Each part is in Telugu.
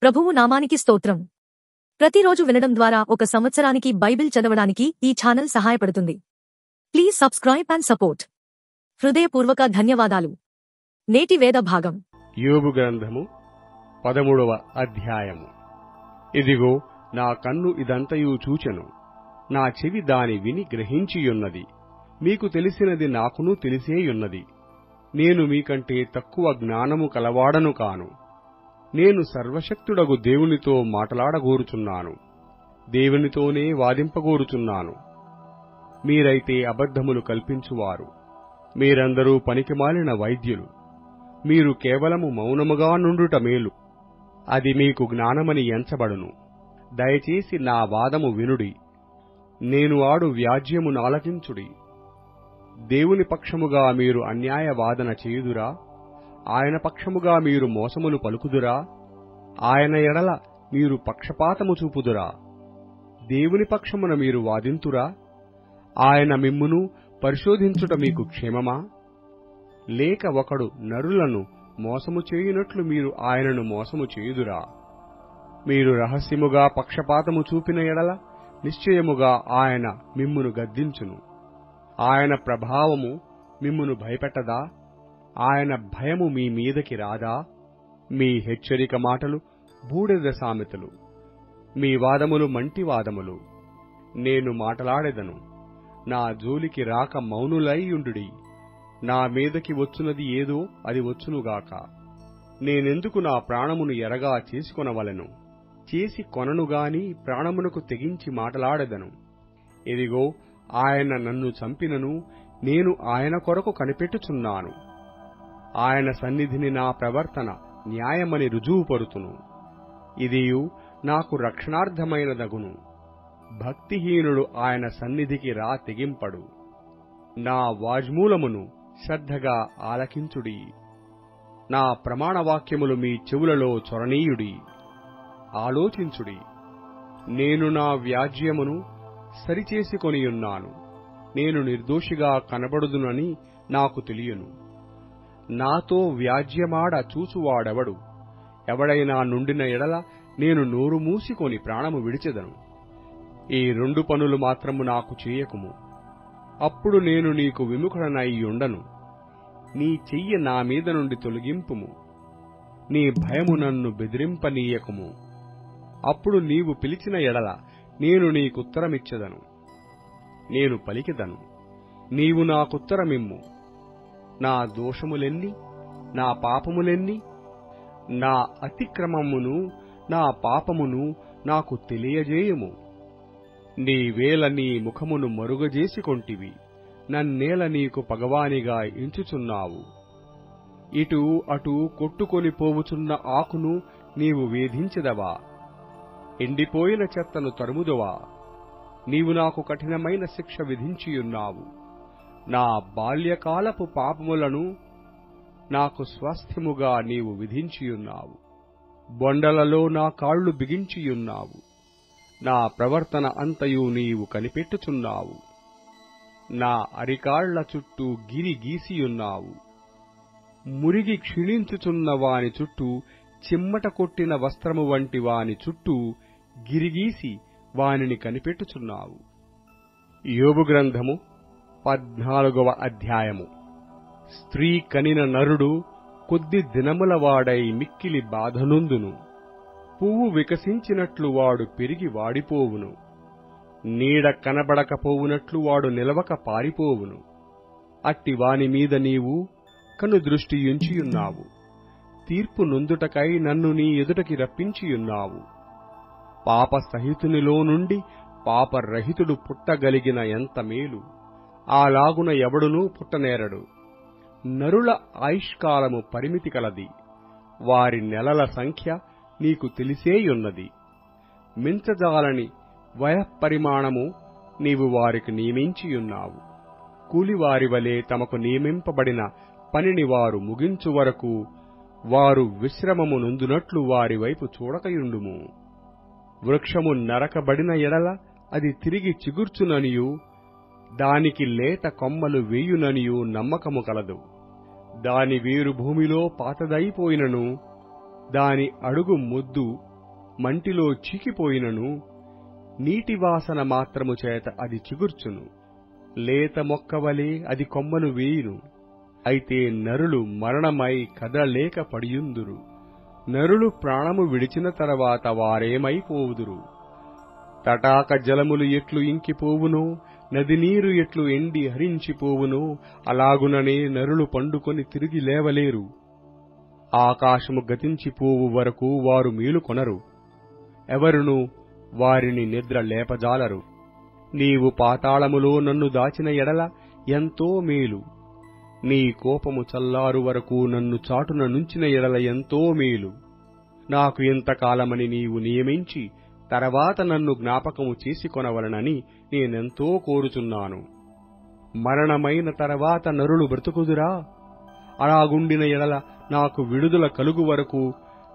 ప్రభువు నామానికి స్తోత్రం. ప్రతిరోజు వినడం ద్వారా ఒక సంవత్సరానికి బైబిల్ చదవడానికి ఈ ఛానల్ సహాయపడుతుంది. Please subscribe and support. హృదయపూర్వక ధన్యవాదాలు. నేటి వేద భాగం యోబు గ్రంథము 13వ అధ్యాయము. ఇదిగో, నా కన్ను ఇదంతయు చూచెను, నా చెవి దాని విని గ్రహించియున్నది. మీకు తెలిసినది నాకును తెలిసేయున్నది. నేను మీకంటే తక్కువ జ్ఞానము కలవాడను కాను. నేను సర్వశక్తుడగు దేవునితో మాటలాడగోరుచున్నాను, దేవునితోనే వాదింపగోరుచున్నాను. మీరైతే అబద్ధములు కల్పించువారు, మీరందరూ పనికిమాలిన వైద్యులు. మీరు కేవలము మౌనముగా నుండుట మేలు, అది మీకు జ్ఞానమని ఎంచబడును. దయచేసి నా వాదము వినుడి, నేను ఆడు వ్యాజ్యమును ఆలకించుడి. దేవుని పక్షముగా మీరు అన్యాయ వాదన చేయుదురా? ఆయన పక్షముగా మీరు మోసములు పలుకుదురా? ఆయన ఎడల మీరు పక్షపాతము చూపుదురా? దేవుని పక్షమున మీరు వాదింతురా? ఆయన మిమ్మును పరిశోధించుట మీకు క్షేమమా? లేక ఒకడు నరులను మోసము చేయునట్లు మీరు ఆయనను మోసము చేయుదురా? మీరు రహస్యముగా పక్షపాతము చూపిన ఎడల నిశ్చయముగా ఆయన మిమ్మును గద్దించును. ఆయన ప్రభావము మిమ్మును భయపెట్టదా? ఆయన భయము మీ మీదకి రాదా? మీ హెచ్చరిక మాటలు బూడిద సామెతలు, మీ వాదములు మంటి వాదములు. నేను మాటలాడెదను, నా జోలికి రాక మౌనులైయుండుడి. నా మీదకి వచ్చునది ఏదో అది వచ్చునుగాక. నేనెందుకు నా ప్రాణమును ఎరగా చేసుకొనవలెను? చేసి కొననుగాని ప్రాణమునకు తెగించి మాటలాడెదను. ఇదిగో, ఆయన నన్ను చంపినను నేను ఆయన కొరకు కనిపెట్టుచున్నాను. ఆయన సన్నిధిని నా ప్రవర్తన న్యాయమని రుజువుపరుతును. ఇదియు నాకు రక్షణార్థమైనదగును. భక్తిహీనుడు ఆయన సన్నిధికి రా తెగింపడు. నా వాజ్మూలమును శ్రద్ధగా ఆలకించుడి. నా ప్రమాణవాక్యములు మీ చెవులలో చొరనీయుడి. ఆలోచించుడి. నేను నా వ్యాజ్యమును సరిచేసికొనియున్నాను. నేను నిర్దోషిగా కనబడుదునని నాకు తెలియను. నాతో వ్యాజ్యమాడ చూచువాడెవడు? ఎవడైనా నుండిన ఎడల నేను నోరు మూసికొని ప్రాణము విడిచెదను. ఈ 2 పనులు మాత్రము నాకు చేయకుము, అప్పుడు నేను నీకు విముఖుడనైయుండను. నీ చెయ్యి నా మీద నుండి తొలగింపుము, నీ భయము నన్ను బెదిరింపనీయకుము. అప్పుడు నీవు పిలిచిన ఎడల నేను నీకుత్తరమిచ్చెదను. నేను పలికెదను, నీవు నాకుత్తరమిమ్ము. నా దోషములెన్ని, నా పాపములెన్ని? నా అతిక్రమమును నా పాపమును నాకు తెలియజేయుము. నీవేల నీ ముఖమును మరుగజేసికొంటివి, నన్నేల నీకు పగవానిగా ఎంచుచున్నావు. ఇటు అటు కొట్టుకొని పోవుచున్న ఆకును నీవు వేధించెదవా? ఎండిపోయిన చెత్తను తరుముదువా? నీవు నాకు కఠినమైన శిక్ష విధించియున్నావు. నా బాల్యకాలపు పాపములను నాకు స్వాస్థ్యముగా నీవు విధించియున్నావు. బొండలలో నా కాళ్లు బిగించియున్నావు. నా ప్రవర్తన అంతయు నీవు కనిపెట్టుచున్నావు. నా అరికాళ్ల చుట్టూ గిరి గీసియున్నావు. మురిగి క్షీణించుచున్న వాని చుట్టూ చిమ్మట కొట్టిన వస్త్రము వంటి వాని చుట్టూ గిరిగీసి వానిని కనిపెట్టుచున్నావు. యోబు గ్రంథము 14వ అధ్యాయము. స్త్రీ కనిన నరుడు కొద్ది దినముల వాడై మిక్కిలి బాధనుందును. పువ్వు వికసించినట్లు వాడు పెరిగి వాడిపోవును. నీడ కనబడకపోవునట్లు వాడు నిలవక పారిపోవును. అట్టి వాని మీద నీవు కనుదృష్టియుంచియున్నావు. తీర్పు నొందుటకై నన్ను నీ ఎదుటకి రప్పించియున్నావు. పాప సహితునిలో నుండి పాపరహితుడు పుట్టగలిగిన ఎంత మేలు! అలాగున ఎవడునూ పుట్టనేరడు. నరుల ఆయుష్కాలము పరిమితి కలది, వారి నెలల సంఖ్య నీకు తెలిసేయున్నది. మించజాలని వయఃపరిమాణము నీవు వారికి నియమించియున్నావు. కూలివారి వలె తమకు నియమింపబడిన పనిని వారు ముగించు వరకు వారు విశ్రమము నొందునట్లు వారి వైపు చూడకయుండుము. వృక్షము నరకబడిన ఎడల అది తిరిగి చిగుర్చుననియు దానికి లేత కొమ్మలు వేయుననియు నమ్మకము కలదు. దాని వేరు భూమిలో పాతదైపోయినను దాని అడుగు మొద్దు మంటిలో చీకిపోయినను నీటి వాసన మాత్రము చేత అది చిగుర్చును. లేత మొక్కవలే అది కొమ్మను వేయును. అయితే నరులు మరణమై కదలలేక పడియుందురు. నరులు ప్రాణము విడిచిన తర్వాత వారేమైపోవుదురు? తటాక జలములు ఎట్లు ఇంకిపోవునో, నది నీరు ఎట్లు ఎండి హరించిపోవునో, అలాగుననే నరులు పండుకొని తిరిగి లేవలేరు. ఆకాశము గతించిపోవు వరకు వారు మేలుకొనరు. ఎవరునూ వారిని నిద్ర లేపజాలరు. నీవు పాతాళములో నన్ను దాచిన ఎడల ఎంతో మేలు. నీ కోపము చల్లారు వరకు నన్ను చాటున నుంచిన ఎడల ఎంతో మేలు. నాకు ఇంతకాలమని నీవు నియమించి తర్వాత నన్ను జ్ఞాపకము చేసుకొనవలనని నేనెంతో కోరుచున్నాను. మరణమైన తర్వాత నరులు బ్రతుకుదురా? అలాగుండిన ఎడల నాకు విడుదల కలుగు వరకు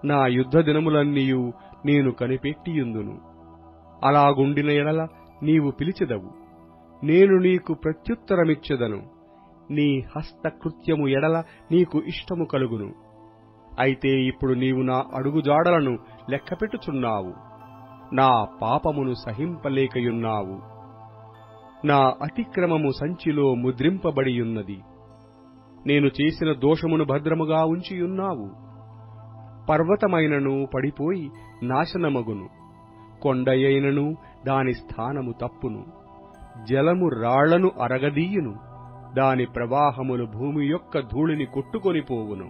నా యుద్ధ దినములన్నీయు నేను కనిపెట్టియుందును. అలాగుండిన ఎడల నీవు పిలిచెదవు, నేను నీకు ప్రత్యుత్తరమిచ్చెదను. నీ హస్తకృత్యము ఎడల నీకు ఇష్టము కలుగును. అయితే ఇప్పుడు నీవు నా అడుగుజాడలను లెక్కపెట్టుచున్నావు. నా పాపమును సహింపలేకయున్నావు. నా అతిక్రమము సంచిలో ముద్రింపబడియున్నది. నేను చేసిన దోషమును భద్రముగా ఉంచియున్నావు. పర్వతమైనను పడిపోయి నాశనమగును, కొండయైనను దాని స్థానము తప్పును. జలము రాళ్లను అరగదీయును, దాని ప్రవాహములు భూమి యొక్క ధూళిని కొట్టుకొనిపోవును.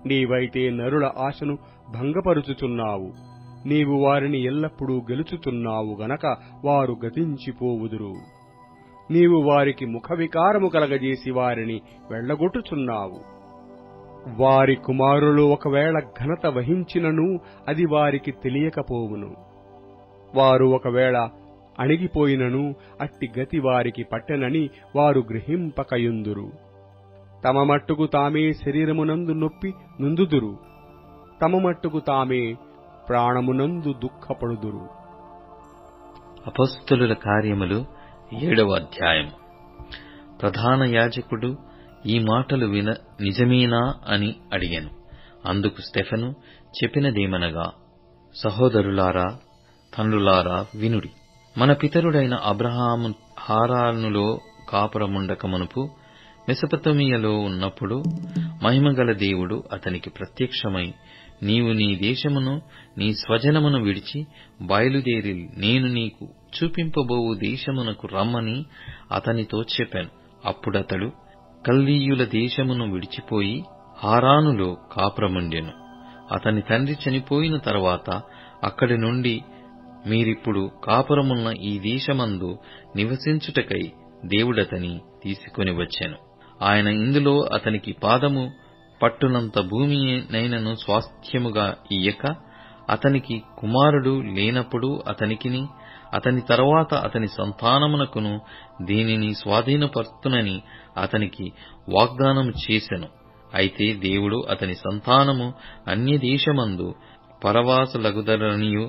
నీవైతే నరుల ఆశను భంగపరుచుచున్నావు. నీవు వారిని ఎల్లప్పుడూ గెలుచుచున్నావు గనక వారు గతించిపోవుదురు. నీవు వారికి ముఖవికారము కలగజేసి వారిని వెళ్లగొట్టుచున్నావు. వారి కుమారులు ఒకవేళ ఘనత వహించినను అది వారికి తెలియకపోవును. వారు ఒకవేళ అణిగిపోయినను అట్టి గతి వారికి పట్టెనని వారు గ్రహింపకయుందురు. తమ మట్టుకు తామే శరీరమునందు నొప్పి నొందుదురు. తమ మట్టుకు తామే ప్రాణమునందు దుఃఖపడుదురు. అపొస్తలుల కార్యములు 7వ అధ్యాయం. ప్రధాన యాజకుడు ఈ మాటలు నిజమేనా అని అడిగాను. అందుకు స్టెఫెను చెప్పినదేమనగా, సహోదరులారా, తండ్రులారా, వినుడి. మన పితరుడైన అబ్రహాము హారానులో కాపురముండక మునుపు మెసొపొతామియాలో ఉన్నప్పుడు మహిమగల దేవుడు అతనికి ప్రత్యక్షమై, నీవు నీ దేశమును నీ స్వజనమును విడిచి బయలుదేరి నేను నీకు చూపింపబోవు దేశమునకు రమ్మని అతనితో చెప్పాను. అప్పుడతడు కల్దీయుల దేశమును విడిచిపోయి హారానులో కాపురముండెను. అతని తండ్రి చనిపోయిన తరువాత అక్కడి నుండి మీరిప్పుడు కాపురమున్న ఈ దేశమందు నివసించుటకై దేవుడతని తీసుకొని వచ్చెను. ఆయన ఇందులో అతనికి పాదము పట్టునంత భూమినైనను స్వాస్థ్యముగా ఇయ్యక, అతనికి కుమారుడు లేనప్పుడు అతనికిని అతని తరువాత అతని సంతానమునకును దీనిని స్వాధీనపరుస్తునని అతనికి వాగ్దానము చేసెను. అయితే దేవుడు అతని సంతానము అన్యదేశమందు పరవాసులగుదరనియు,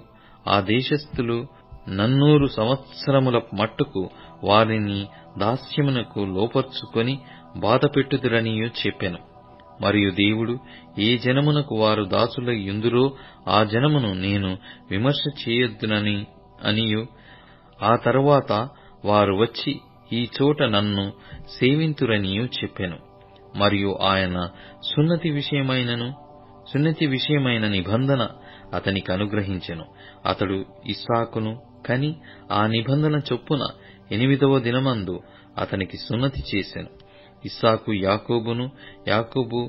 ఆ దేశస్థులు 400 సంవత్సరముల మట్టుకు వారిని దాస్యమునకు లోపర్చుకొని బాధపెట్టుదురనియు చెప్పెను. మరియు దేవుడు ఏ జనమునకు వారు దాసులై యుందురో ఆ జనమును నేను విమర్శ చేయొద్దునని అనియు, ఆ తరువాత వారు వచ్చి ఈ చోట నన్ను సేవింతురనియు చెప్పెను. మరియు ఆయన సున్నతి విషయమైన నిబంధన అతనికి అనుగ్రహించెను. అతడు ఇస్సాకును కని ఆ నిబంధన చొప్పున 8వ దినమందు అతనికి సున్నతి చేసెను. ఇస్సాకు యాకోబును, యాకోబు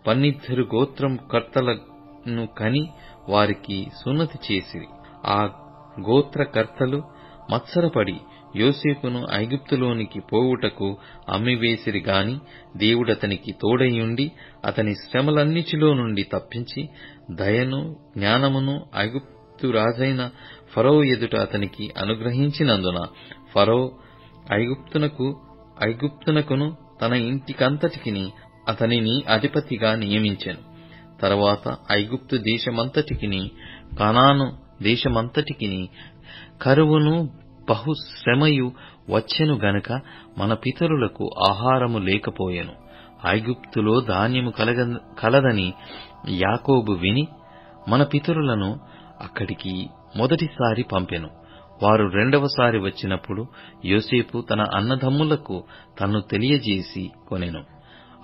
12 గోత్రం కర్తలను కని వారికి సున్నతి చేసిరి. ఆ గోత్రకర్తలు మత్సరపడి యోసేపును ఐగుప్తులోనికి పోవుటకు అమ్మివేసిరి గాని, దేవుడతనికి తోడైయుండి అతని శ్రమలన్నిటిలో నుండి తప్పించి దయను జ్ఞానమును ఐగుప్తు రాజైన ఫరో ఎదుట అతనికి అనుగ్రహించినందున ఫరో ఐగుప్తునకును తన ఇంటికంతటికిని అతనిని అధిపతిగా నియమించెను. తర్వాత ఐగుప్తు దేశమంతటికిని కనాను దేశమంతటికిని కరువును బహుశ్రమయు వచ్చెను గనుక మన పితరులకు ఆహారము లేకపోయెను. ఐగుప్తులో ధాన్యము కలదని యాకోబు విని మన పితరులను అక్కడికి మొదటిసారి పంపెను. వారు రెండవసారి వచ్చినప్పుడు యోసేపు తన అన్నదమ్ములకు తన్ను తెలియజేసి కొనెను.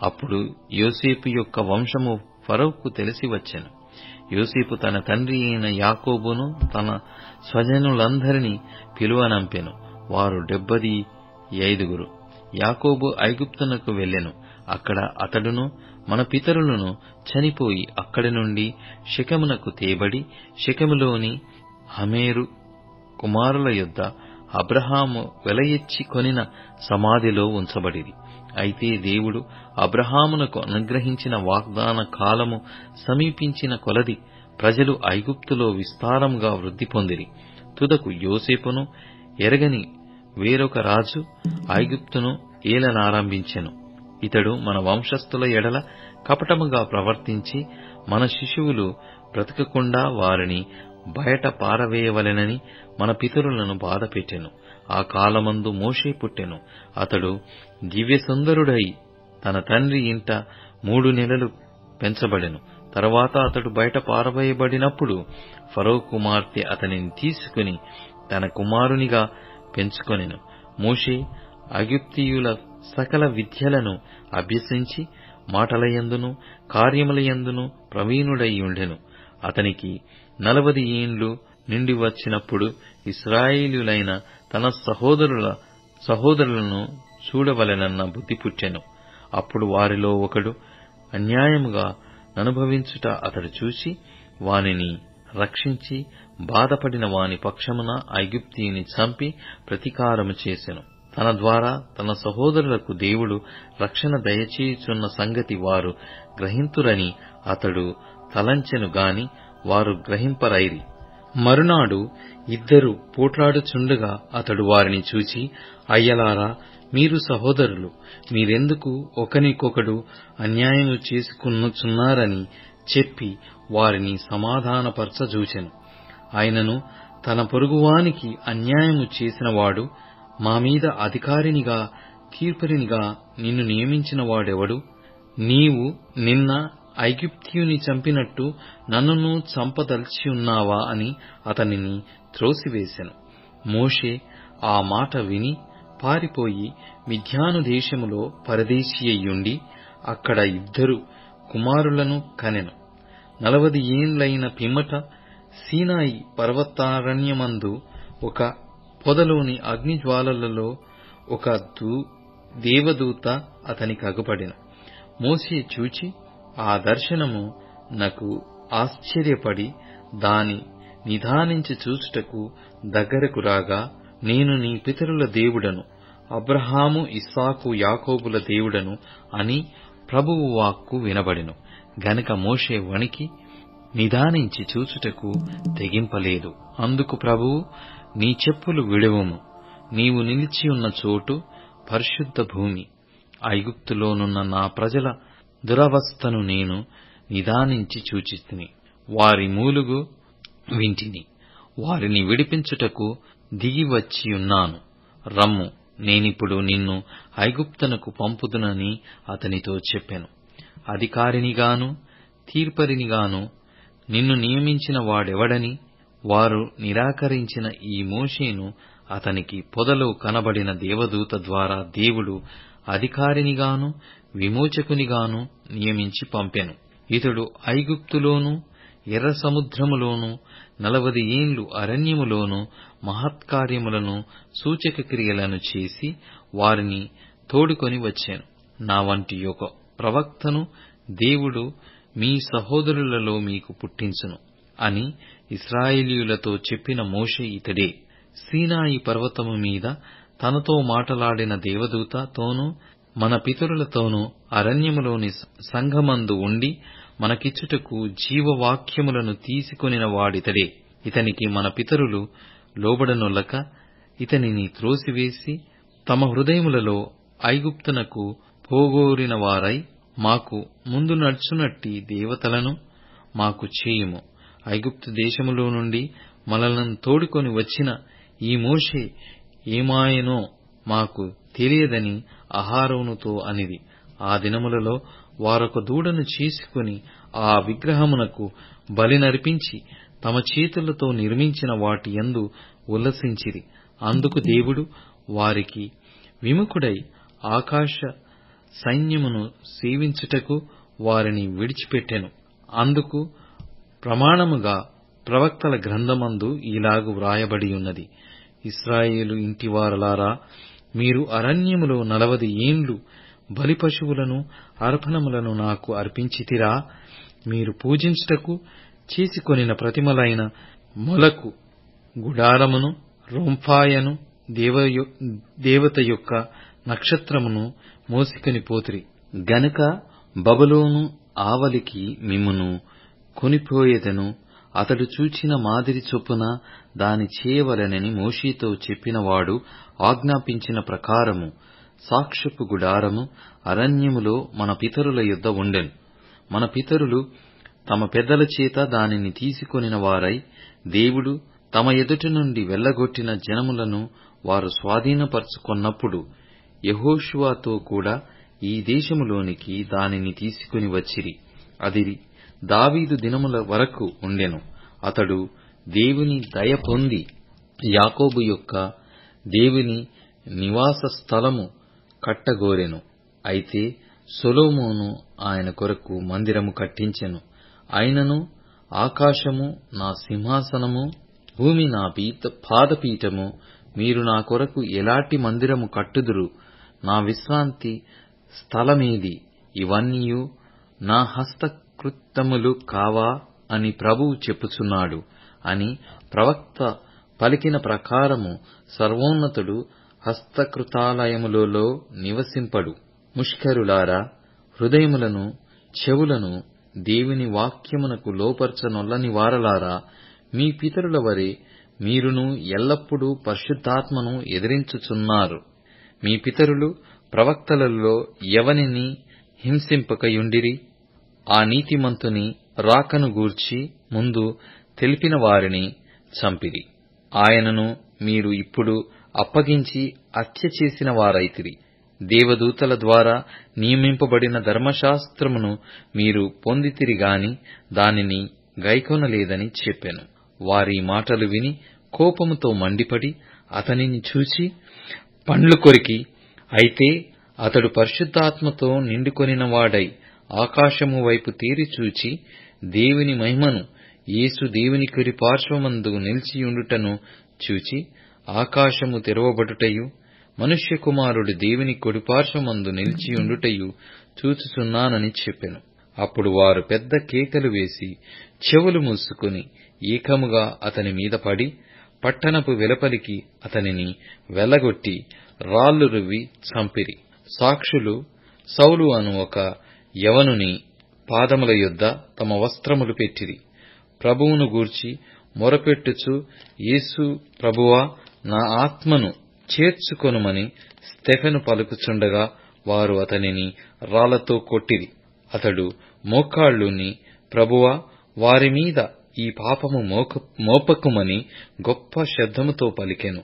అప్పుడు యోసేపు యొక్క వంశము ఫరోకు తెలిసి వచ్చెను. యోసేపు తన తండ్రి అయిన యాకోబును తన స్వజనులందరినీ పిలువనంపెను. వారు 75. యాకోబు ఐగుప్తునకు వెళ్ళెను. అక్కడ అతడును మన పితరులను చనిపోయి అక్కడి నుండి షెకెమునకు తేబడి షెకెములోని హమేరు కుమారుల యొద్ద అబ్రహాము వెలయెచ్చి కొనిన సమాధిలో ఉంచబడిరి. అయితే దేవుడు అబ్రహామునకు అనుగ్రహించిన వాగ్దాన కాలము సమీపించిన కొలది ప్రజలు ఐగుప్తులో విస్తారముగా వృద్ధి పొందిరి. తుదకు యోసేపును ఎరగని వేరొక రాజు ఐగుప్తును ఏలనారంభించెను. ఇతడు మన వంశస్థుల ఎడల కపటముగా ప్రవర్తించి మన శిశువులు బ్రతకకుండా వారిని బయట పారవేయవలెనని మన పితరులను బాధపెట్టెను. ఆ కాలమందు మోషే పుట్టెను. అతడు దివ్యసుందరుడై తన తండ్రి ఇంట 3 నెలలు పెంచబడెను. తరువాత అతడు బయట పారవేయబడినప్పుడు ఫరో కుమార్తె అతనిని తీసుకుని తన కుమారునిగా పెంచుకొనెను. మోషే ఐగుప్తీయుల సకల విద్యలను అభ్యసించి మాటలయందును కార్యములయందును ప్రవీణుడై ఉండెను. అతనికి 40 ఏండ్లు నిండి వచ్చినప్పుడు ఇశ్రాయేలీయులైన తన సహోదరులను చూడవలెనన్న బుద్ధి పుట్టెను. అప్పుడు వారిలో ఒకడు అన్యాయముగా ననుభవించుట అతడు చూసి వానిని రక్షించి బాధపడిన వాని పక్షమున ఐగుప్తీయుని చంపి ప్రతీకారము చేసెను. తన ద్వారా తన సహోదరులకు దేవుడు రక్షణ దయచేయుచున్న సంగతి వారు గ్రహింతురని అతడు తలంచెను గాని వారు గ్రహింపరైరి. మరునాడు ఇద్దరు పోట్లాడుచుండగా అతడు వారిని చూచి, అయ్యలారా, మీరు సహోదరులు, మీరెందుకు ఒకనికొకడు అన్యాయము చేసుకొనుచున్నారని చెప్పి వారిని సమాధానపరచజూచెను. ఆయనను తన పొరుగువానికి అన్యాయము చేసినవాడు, మా మీద అధికారినిగా తీర్పరినిగా నిన్ను నియమించిన వాడెవడు? నీవు నిన్న ఐగుప్తీయుని చంపినట్టు నన్నును చంపదలిచియున్నావా అని అతనిని త్రోసివేసెను. మోషే ఆ మాట విని పారిపోయి మిద్యాను దేశములో పరదేశీయుండి అక్కడ 2 కుమారులను కనెను. 40 ఏండ్లైన పిమ్మట సీనాయి పర్వతారణ్యమందు ఒక పొదలోని అగ్నిజ్వాలలలో ఒక దేవదూత అతనికి అగుపడెను. మోషే చూచి ఆ దర్శనము నాకు ఆశ్చర్యపడి దాని నిదానించి చూచుటకు దగ్గరకు రాగా, నేను నీ పితరుల దేవుడను, అబ్రహాము ఇస్సాకు యాకోబుల దేవుడను అని ప్రభువు వాక్కు వినబడెను. గనుక మోషే వణికి నిదానించి చూచుటకు తెగింపలేదు. అందుకు ప్రభువు, నీ చెప్పులు విడువుము, నీవు నిలిచియున్న చోటు పరిశుద్ధ భూమి. ఐగుప్తులోనున్న నా ప్రజల దురవస్థను నేను నిదానించి చూచితిని. వారి మూలుగు వింటిని. వారిని విడిపించుటకు దిగివచ్చియున్నాను. రమ్ము, నేనిప్పుడు నిన్ను ఐగుప్తునకు పంపుదునని అతనితో చెప్పెను. అధికారినిగాను తీర్పరినిగాను నిన్ను నియమించిన వాడెవడని వారు నిరాకరించిన ఈ మోషేను అతనికి పొదలో కనబడిన దేవదూత ద్వారా దేవుడు అధికారినిగాను విమోచకునిగాను నియమించి పంపెను. ఇతడు ఐగుప్తులోను ఎర్ర సముద్రములోను 40 ఏండ్లు అరణ్యములోను మహత్కార్యములను సూచక క్రియలను చేసి వారిని తోడుకొని వచ్చాను. నా వంటి ఒక ప్రవక్తను దేవుడు మీ సహోదరులలో మీకు పుట్టించును అని ఇశ్రాయేలీయులతో చెప్పిన మోషే ఇతడే. సీనాయి పర్వతము మీద తనతో మాటలాడిన దేవదూతతోనూ మన పితరులతోనూ అరణ్యములోని సంఘమందు ఉండి మనకిచ్చుటకు జీవవాక్యములను తీసుకొనిన వాడితడే. ఇతనికి మన పితరులు లోబడనొల్లక ఇతనిని త్రోసివేసి తమ హృదయములలో ఐగుప్తునకు పోగోరిన వారై, మాకు ముందు నడుచునట్టి దేవతలను మాకు చేయుము. ఐగుప్తు దేశములో నుండి మనలను తోడుకొని వచ్చిన ఈ మోషే ఏమాయనో మాకు తెలియదని అహరోనుతో అనిది. ఆ దినములలో వారొక దూడను చేసుకుని ఆ విగ్రహమునకు బలి నర్పించి తమ చేతులతో నిర్మించిన వాటి యందు ఉల్లసించిరి. అందుకు దేవుడు వారికి విముఖుడై ఆకాశ సైన్యమును సేవించుటకు వారిని విడిచిపెట్టెను. అందుకు ప్రమాణముగా ప్రవక్తల గ్రంథమందు ఇలాగు వ్రాయబడి ఉన్నది: ఇశ్రాయేలు ఇంటివారలారా, మీరు అరణ్యములో 40 ఏండ్లు బలి పశువులను అర్పణములను నాకు అర్పించితిరా? మీరు పూజించుటకు చేసుకొనిన ప్రతిమలైన మొలకు గుడారమును, రొంఫాయను, దేవత యొక్క నక్షత్రమును మోసికొని పోతిరి గనుక బబులోను ఆవలికి మిమ్మును కొనిపోయేదను. అతడు చూచిన మాదిరి చొప్పున దాని చేయవలెనని మోషేతో చెప్పినవాడు ఆజ్ఞాపించిన ప్రకారము సాక్ష్యపు గుడారము అరణ్యములో మన పితరుల యొద్ద ఉండెను. మన పితరులు తమ పెద్దల చేత దానిని తీసుకొనిన వారై, దేవుడు తమ ఎదుట నుండి వెళ్లగొట్టిన జనములను వారు స్వాధీనపరచుకొన్నప్పుడు యెహోషువతో కూడా ఈ దేశములోనికి దానిని తీసుకుని వచ్చిరి. అది దావీదు దినముల వరకు ఉండెను. అతడు దేవుని దయ పొంది యాకోబు యొక్క దేవుని నివాస స్థలము కట్టగోరెను. అయితే సొలొమోను ఆయన కొరకు మందిరము కట్టించెను. అయినను ఆకాశము నా సింహాసనము, భూమి నా పాదపీఠము, మీరు నా కొరకు ఎలాంటి మందిరము కట్టుదురు? నా విశ్రాంతి స్థలమేది? ఇవన్నీయు నా హస్తకృత్యములు కావా అని ప్రభువు చెప్పుచున్నాడు అని ప్రవక్త పలికిన ప్రకారము సర్వోన్నతుడు హస్తకృతాలయములలో నివసింపడు. ముష్కరులారా, హృదయములను చెవులను దేవుని వాక్యమునకు లోపర్చనొల్లని వారలారా, మీ పితరుల వలె మీరును ఎల్లప్పుడూ పరిశుద్ధాత్మను ఎదిరించుచున్నారు. మీ పితరులు ప్రవక్తలలో ఎవనిని హింసింపకయుండిరి? ఆ నీతిమంతుని రాకను గూర్చి ముందు తెలిపిన వారిని చంపిరి. ఆయనను మీరు ఇప్పుడు అప్పగించి హత్య చేసిన వారైతిరి. దేవదూతల ద్వారా నియమింపబడిన ధర్మశాస్త్రమును మీరు పొందితిరి గాని దానిని గైకొనలేదని చెప్పెను. వారి మాటలు విని కోపముతో మండిపడి అతనిని చూచి పండ్లు కొరికి, అయితే అతడు పరిశుద్ధాత్మతో నిండుకొనినవాడై ఆకాశము వైపు తేరి చూచి దేవుని మహిమను, యేసు దేవుని కుడి పార్శ్వమందు నిలిచియుండుటను చూచి, ఆకాశము తెరవబడుటయు మనుష్య కుమారుడు దేవుని కుడిపార్శ్వమందు నిలిచియుండుటయు చూచుచున్నానని చెప్పెను. అప్పుడు వారు పెద్ద కేకలు వేసి చెవులు మూసుకుని ఏకముగా అతని మీద పడి పట్టణపు వెలుపలికి అతనిని వెళ్లగొట్టి రాళ్లు రువ్వి చంపిరి. సాక్షులు సౌలు అను ఒక యవనుని పాదముల యొద్ద తమ వస్త్రములు పెట్టిరి. ప్రభువును గూర్చి మొరపెట్టుచు, యేసు ప్రభువా, నా ఆత్మను చేర్చుకొనుమని స్టెఫెను పలుకుచుండగా వారు అతనిని రాళ్లతో కొట్టిరి. అతడు మోకాళ్ళుని, ప్రభువా, వారి మీద ఈ పాపము మోపకుమని గొప్ప శబ్దముతో పలికెను.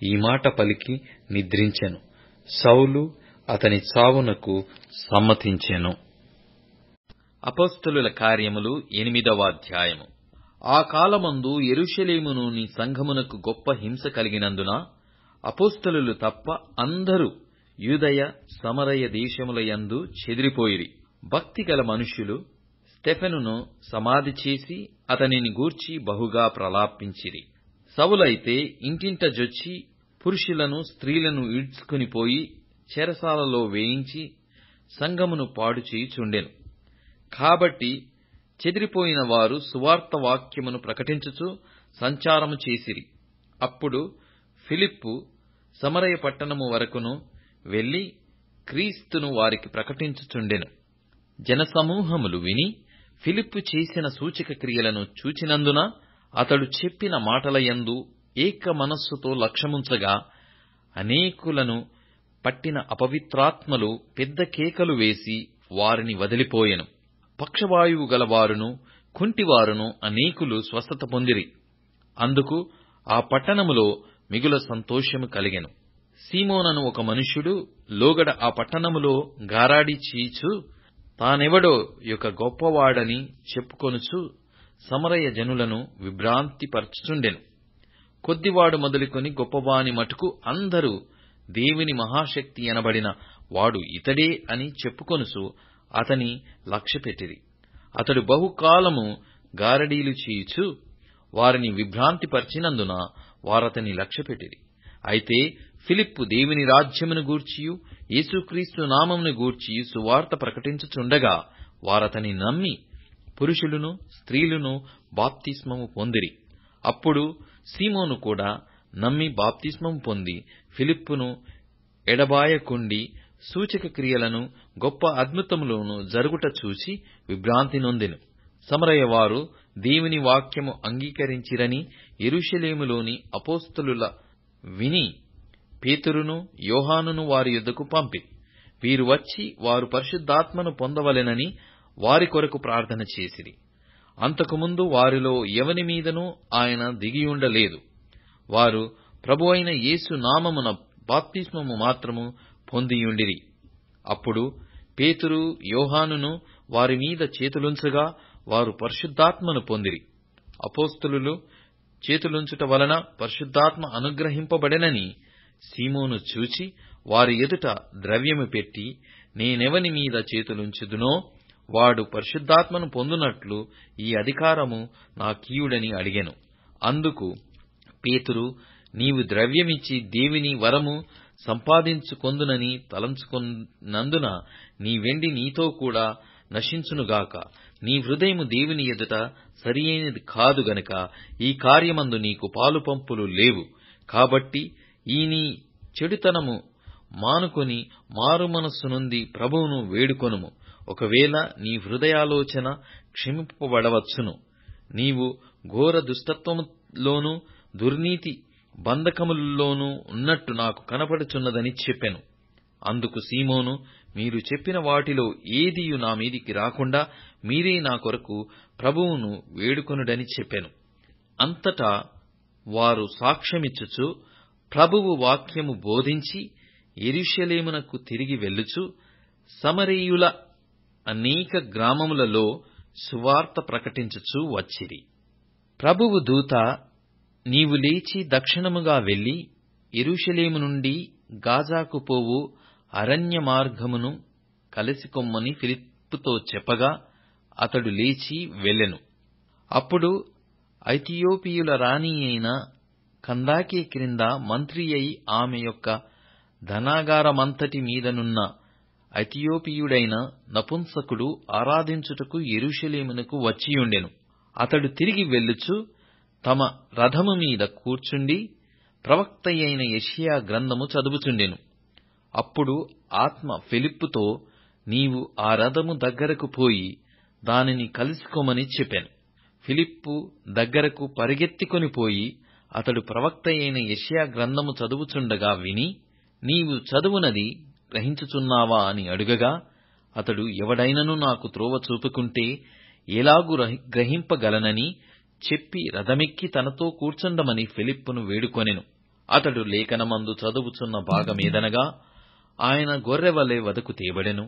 ఈ మాట పలికి నిద్రించెను. సౌలు అతని చావునకు సమ్మతించెను. అపోస్తలుల కార్యములు 8వ అధ్యాయము. ఆ కాలమందు యెరూషలేములోని సంఘమునకు గొప్ప హింస కలిగినందున అపోస్తలులు తప్ప అందరూ యూదయ సమరయ దేశముల యందు చెదిరిపోయిరి. భక్తిగల మనుష్యులు స్టెఫెనును సమాధి చేసి అతనిని గూర్చి బహుగా ప్రలాపించిరి. సౌలైతే ఇంటింట జొచ్చి పురుషులను స్త్రీలను ఈడ్చుకునిపోయి చెరసాలలో వేయించి సంఘమును పాడు చేయుచుండెను. కాబట్టి చెదిరిపోయిన వారు సువార్త వాక్యమును ప్రకటించుచు సంచారము చేసిరి. అప్పుడు ఫిలిప్పు సమరయ పట్టణము వరకును వెళ్లి క్రీస్తును వారికి ప్రకటించుచుండెను. జనసమూహములు విని ఫిలిప్పు చేసిన సూచక క్రియలను చూచినందున అతడు చెప్పిన మాటల యందు ఏక మనస్సుతో లక్ష్యముంచగా అనేకులను పట్టిన అపవిత్రాత్మలు పెద్ద కేకలు వేసి వారిని వదిలిపోయెను. పక్షవాయువు గలవారును కుంటివారును అనేకులు స్వస్థత పొందిరి. అందుకు ఆ పట్టణములో మిగుల సంతోషము కలిగెను. సీమోనను ఒక మనుష్యుడు లోగడ ఆ పట్టణములో గారాడి చీచు తానెవడో యొక్క గొప్పవాడని చెప్పుకొనుచు సమరయ జనులను విభ్రాంతిపరచుచుండెను. కొద్దివాడు మొదలుకొని గొప్పవాని మటుకు అందరూ దేవుని మహాశక్తి అనబడిన వాడు ఇతడే అని చెప్పుకొనుచు అతని లక్ష్యపెట్టిరి. అతడు బహుకాలము గారడీలు చేయుచు వారిని విభ్రాంతిపరిచినందున వారతని లక్ష్యపెట్టిరి. అయితే ఫిలిప్పు దేవుని రాజ్యమును గూర్చియు యేసుక్రీస్తు నామమును గూర్చియు సువార్త ప్రకటించుచుండగా వారతని నమ్మి పురుషులను స్త్రీలను బాప్తిస్మము పొందిరి. అప్పుడు సీమోను కూడా నమ్మి బాప్తిస్మము పొంది ఫిలిప్పును ఎడబాయకుండి సూచక క్రియలను గొప్ప అద్భుతములను జరుగుట చూచి విభ్రాంతి నొందెను. సమరయవారు దేవుని వాక్యము అంగీకరించిరని యెరూషలేములోని అపోస్తలుల విని పేతురును యోహానును వారి యొద్దకు పంపిరి. వీరు వచ్చి వారు పరిశుద్ధాత్మను పొందవలెనని వారి కొరకు ప్రార్థన చేసిరి. అంతకుముందు వారిలో ఎవని మీదనూ ఆయన దిగియుండలేదు. వారు ప్రభువైన యేసు నామమున బాప్తిస్మము మాత్రము పొందియుండిరి. అప్పుడు పేతురు యోహానును వారి మీద చేతులుంచగా వారు పరిశుద్ధాత్మను పొందిరి. అపోస్తలులు చేతులుంచుట వలన పరిశుద్ధాత్మ అనుగ్రహింపబడెనని సీమోను చూచి వారి ఎదుట ద్రవ్యము పెట్టి, నేనెవని మీద చేతులుంచుదునో వాడు పరిశుద్ధాత్మను పొందునట్లు ఈ అధికారము నాకీయుడని అడిగెను. అందుకు పేతురు, నీవు ద్రవ్యమిచ్చి దేవుని వరము సంపాదించుకొందునని తలంచుకొన్నందున నీ వెండి నీతో కూడా నశించునుగాక. నీ హృదయము దేవుని ఎదుట సరియైనది కాదు గనుక ఈ కార్యమందు నీకు పాలుపంపులు లేవు. కాబట్టి ఈ నీ చెడుతనము మానుకొని మారుమనస్సు నుండి ప్రభువును వేడుకొనుము. ఒకవేళ నీ హృదయాలోచన క్షమింపబడవచ్చును. నీవు ఘోర దుష్టత్వములోనూ దుర్నీతి బంధకములలోనూ ఉన్నట్టు నాకు కనపడుచున్నదని చెప్పెను. అందుకు సీమోను, మీరు చెప్పిన వాటిలో ఏదియు నా మీదికి రాకుండా మీరే నా కొరకు ప్రభువును వేడుకొనుడని చెప్పెను. అంతటా వారు సాక్ష్యమిచ్చుచు ప్రభువు వాక్యము బోధించి యెరూషలేమునకు తిరిగి వెళ్ళుచు సమరయుల అనేక గ్రామములలో సువార్త ప్రకటించుచూ వచ్చిరి. ప్రభువు దూత, నీవు లేచి దక్షిణముగా వెళ్లి యెరూషలేము నుండి గాజాకు పోవు అరణ్య మార్గమును కలిసికొమ్మని ఫిలిప్పుతో చెప్పగా అతడు లేచి వెళ్ళెను. అప్పుడు ఐథియోపియుల రాణి అయిన కందాకే క్రింద మంత్రి అయి ఆమె యొక్క ధనాగారమంతటి మీదనున్న ఐథియోపియుడైన నపుంసకుడు ఆరాధించుటకు యెరూషలేమునకు వచ్చియుండెను. అతడు తిరిగి వెళ్ళుచు తమ రథము మీద కూర్చుండి ప్రవక్తయైన యెషయా గ్రంథము చదువుచుండెను. అప్పుడు ఆత్మ ఫిలిప్పుతో, నీవు ఆ రథము దగ్గరకు పోయి దానిని కలుసుకోమని చెప్పెను. ఫిలిప్పు దగ్గరకు పరిగెత్తికొని పోయి అతడు ప్రవక్తయైన యెషయా గ్రంథము చదువుచుండగా విని, నీవు చదువునది గ్రహించుచున్నావా అని అడుగగా అతడు, ఎవడైనను నాకు త్రోవ చూపుకుంటే ఎలాగు గ్రహింపగలనని చెప్పి రథమెక్కి తనతో కూర్చుండమని ఫిలిప్పును వేడుకొనెను. అతడు లేఖనమందు చదువుచున్న భాగమేదనగా, ఆయన గొర్రెవలె వదకు తేబడెను.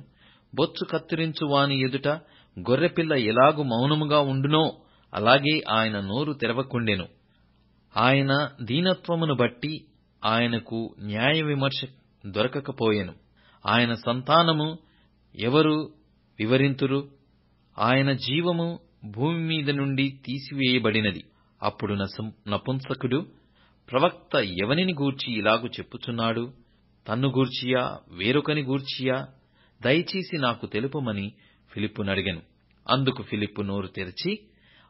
బొచ్చు కత్తిరించు వాని ఎదుట గొర్రెపిల్ల ఎలాగు మౌనముగా ఉండునో అలాగే ఆయన నోరు తెరవకుండెను. ఆయన దీనత్వమును బట్టి ఆయనకు న్యాయ విమర్శ దొరకకపోయెను. ఆయన సంతానము ఎవరు వివరింతురు? ఆయన జీవము భూమి మీద నుండి తీసివేయబడినది. అప్పుడు నపుంసకుడు, ప్రవక్త ఎవనిని గూర్చి ఇలాగు చెప్పుచున్నాడు? తన్ను గూర్చియా వేరొకని గూర్చియా? దయచేసి నాకు తెలుపమని ఫిలిప్పునడిగెను. అందుకు ఫిలిప్పు నోరు తెరచి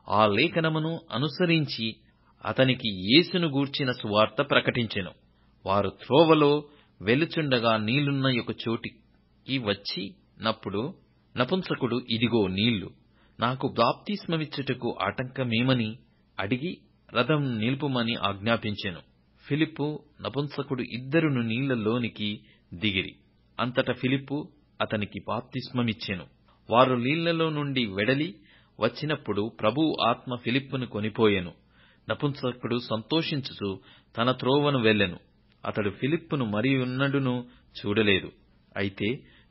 ఆ లేఖనమును అనుసరించి అతనికి యేసును గూర్చిన సువార్త ప్రకటించెను. వారు త్రోవలో వెలుచుండగా నీళ్లున్న ఒక చోటికి వచ్చినప్పుడు నపుంసకుడు, ఇదిగో నీళ్లు, నాకు బాప్తిస్మమిచ్చుటకు ఆటంకమేమని అడిగి రథం నిలుపుమని ఆజ్ఞాపించెను. ఫిలిప్పు నపుంసకుడు ఇద్దరును నీళ్లలోనికి దిగిరి. అంతటా ఫిలిప్పు అతనికి బాప్తిస్మమిచ్చెను. వారు నీళ్లలో నుండి వెడలి వచ్చినప్పుడు ప్రభువు ఆత్మ ఫిలిప్పును కొనిపోయెను. నపుంసకుడు సంతోషించుచు తన త్రోవను వెళ్ళెను. అతడు ఫిలిప్పును మరియున్నడును చూడలేదు. అయితే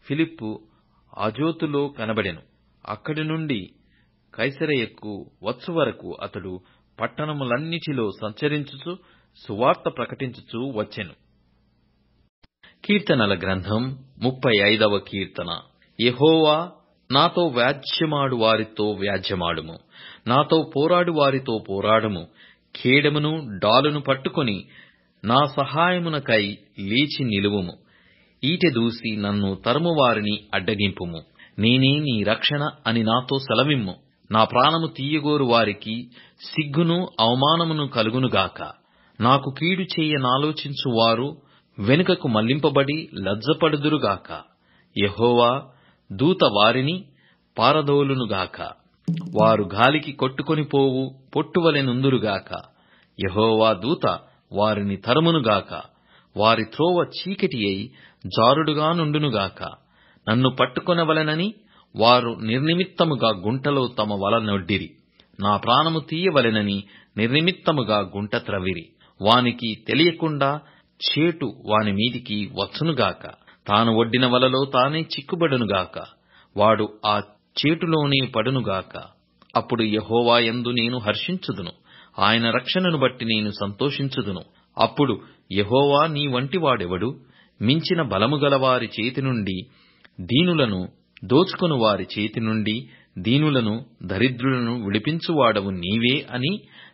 ఫిలిప్పు అజోతులో కనబడెను. అక్కడి నుండి కైసరయకు వచ్చు వరకు అతడు పట్టణములన్నిటిలో సంచరించుచు సువార్త ప్రకటించుచూ వచ్చెను. కీర్తనల గ్రంథం 35వ కీర్తన. యెహోవా, నాతో వ్యాజ్యమాడు వారితో వ్యాజ్యమాడుము, నాతో పోరాడు వారితో పోరాడుము. ఖేడమును డాలును పట్టుకొని నా సహాయమునకై లేచి నిలువుము. ఈటె దూసి నన్ను తరుము వారిని అడ్డగింపుము. నేనే నీ రక్షణ అని నాతో సెలవిమ్ము. నా ప్రాణము తీయగోరు వారికి సిగ్గును అవమానమును కలుగునుగాక. నాకు కీడు చేయ నాలోచించు వారు వెనుకకు మళ్లింపబడి లజ్జపడుదురుగాక. యెహోవా దూత వారిని పారదోలునుగాక. వారు గాలికి కొట్టుకొని పోవు పొట్టువలె నుందురుగాక. యెహోవా దూత వారిని తరుమునుగాక. వారి త్రోవ చీకటి అయి జారుడుగా నుండునుగాక. నన్ను పట్టుకొనవలెనని వారు నిర్నిమిత్తముగా గుంటలో తమ వల నొడ్డిరి. నా ప్రాణము తీయవలెనని నిర్నిమిత్తముగా గుంట త్రవ్విరి. వానికి తెలియకుండా చేటు వాని మీదికి వచ్చునుగాక. తాను ఒడ్డిన వలలో తానే చిక్కుబడునుగాక. వాడు ఆ చేటులోనే పడునుగాక. అప్పుడు యెహోవా యందు నేను హర్షించుదును, ఆయన రక్షణను బట్టి నేను సంతోషించుదును. అప్పుడు యెహోవా, నీ వంటి వాడెవడు? మించిన బలము గల వారి చేతి నుండి దీనులను దోచుకొను వారి చేతి నుండి దీనులను దరిద్రులను విడిపించువాడవు నీవే అని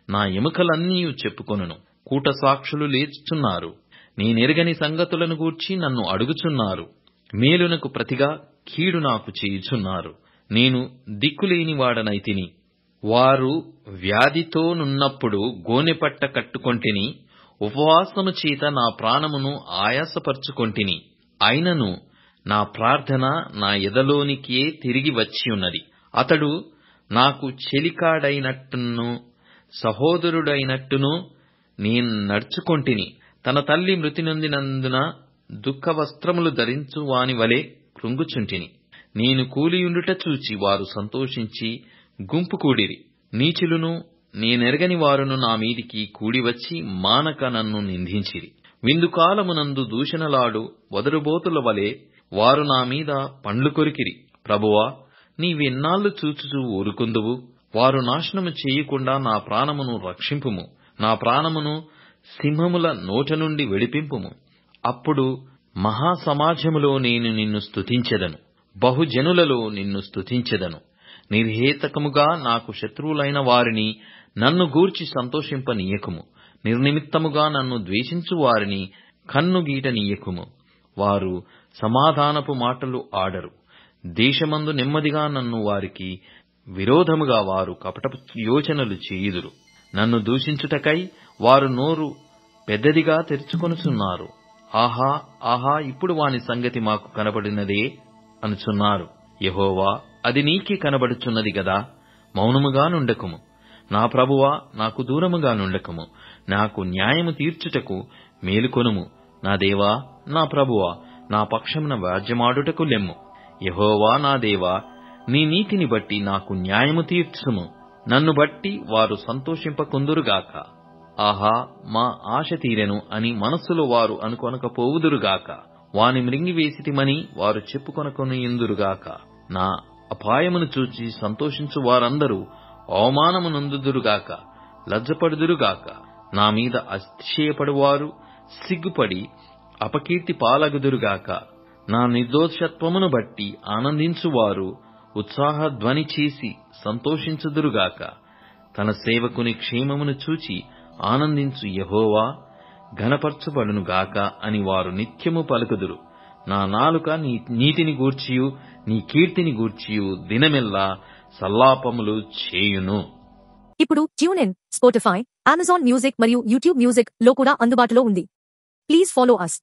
నా ఎముకలన్నీ చెప్పుకొనును. కూట సాక్షులు లేచుచున్నారు. నేనెరగని సంగతులను గూర్చి నన్ను అడుగుచున్నారు. మేలునకు ప్రతిగా కీడు నాకు చేయుచున్నారు. నేను దిక్కులేని వాడనైతిని. వారు వ్యాధితోనున్నప్పుడు గోనెపట్ట కట్టుకొంటిని. ఉపవాసము చేత నా ప్రాణమును ఆయాసపరుచుకొంటిని. అయినను నా ప్రార్థన నా ఎదలోనికే తిరిగి వచ్చియున్నది. అతడు నాకు చెలికాడైనట్టును సహోదరుడైనట్టును నేను నడుచుకొంటిని. తన తల్లి మృతి నొందినందున దుఃఖ వస్త్రములు ధరించు వాని వలె కృంగుచుంటిని. నేను కూలియుండుట చూచి వారు సంతోషించి గుంపు కూడిరి. నీచులును నేనెరగని వారును నా మీదికి కూడివచ్చి మానక నన్ను నిందించిరి. విందుకాలమునందు దూషణలాడు వదరుబోతుల వలె వారు నా మీద పండ్లు కొరికిరి. ప్రభువా, నీవెన్నాళ్లు చూచుచూ ఊరుకుందువు? వారు నాశనము చేయకుండా నా ప్రాణమును రక్షింపుము. నా ప్రాణమును సింహముల నోట నుండి విడిపింపుము. అప్పుడు మహాసమాజములో నేను నిన్ను స్తుతించెదను, బహుజనులలో నిన్ను స్తుతించెదను. నిర్హేతకముగా నాకు శత్రువులైన వారిని నన్ను గూర్చి సంతోషింపనీయకుము. నిర్నిమిత్తముగా నన్ను ద్వేషించు వారిని కన్నుగీటనీయకుము. వారు సమాధానపు మాటలు ఆడరు. దేశమందు నెమ్మదిగా నన్ను వారికి విరోధముగా వారు కపటపు యోచనలు చేయుదురు. నన్ను దూషించుటకై వారు నోరు పెద్దదిగా తెరుచుకొనుచున్నారు. ఆహా, ఆహా, ఇప్పుడు వాని సంగతి మాకు కనబడినదే అనుచున్నారు. యెహోవా, అది నీకే కనబడుచున్నది గదా. మౌనముగా నుండకుము. నా ప్రభువా, నాకు దూరముగా నుండకుము. నాకు న్యాయము తీర్చుటకు మేలుకొనుము. నా దేవా, నా ప్రభువా, నా పక్షమున వ్యాజ్యమాడుటకు లెమ్ము. యెహోవా నా దేవా, నీ నీతిని బట్టి నాకు న్యాయము తీర్చుము. నన్ను బట్టి వారు సంతోషింపకుందురుగాక. ఆహా, మా ఆశ తీరెను అని మనస్సులో వారు అనుకొనకపోవుదురుగాక. వాని మృంగివేసితిమని వారు చెప్పుకొనకొనియుందురుగాక. నా అపాయమును చూచి సంతోషించు వారందరూ అవమానము నొందుదురుగాక, లజ్జపడుదురుగాక. నా మీద అతిశయపడువారు సిగ్గుపడి అపకీర్తి పాలగుదురుగాక. నా నిర్దోషత్వమును బట్టి ఆనందించువారు ఉత్సాహధ్వని చేసి సంతోషించుదురుగాక. తన సేవకుని క్షేమమును చూచి ఆనందించు యెహోవా ఘనపరచబడునుగాక అని వారు నిత్యము పలుకుదురు. నా నాలుక నీ నీతిని గూర్చియు నీ కీర్తిని గూర్చియు దినమెల్లా సల్లాపములు చేయును. ఇప్పుడు ట్యూన్ఇన్, స్పాటిఫై, అమెజాన్ మ్యూజిక్ మరియు యూట్యూబ్ మ్యూజిక్ లో కూడా అందుబాటులో ఉంది. Please follow us.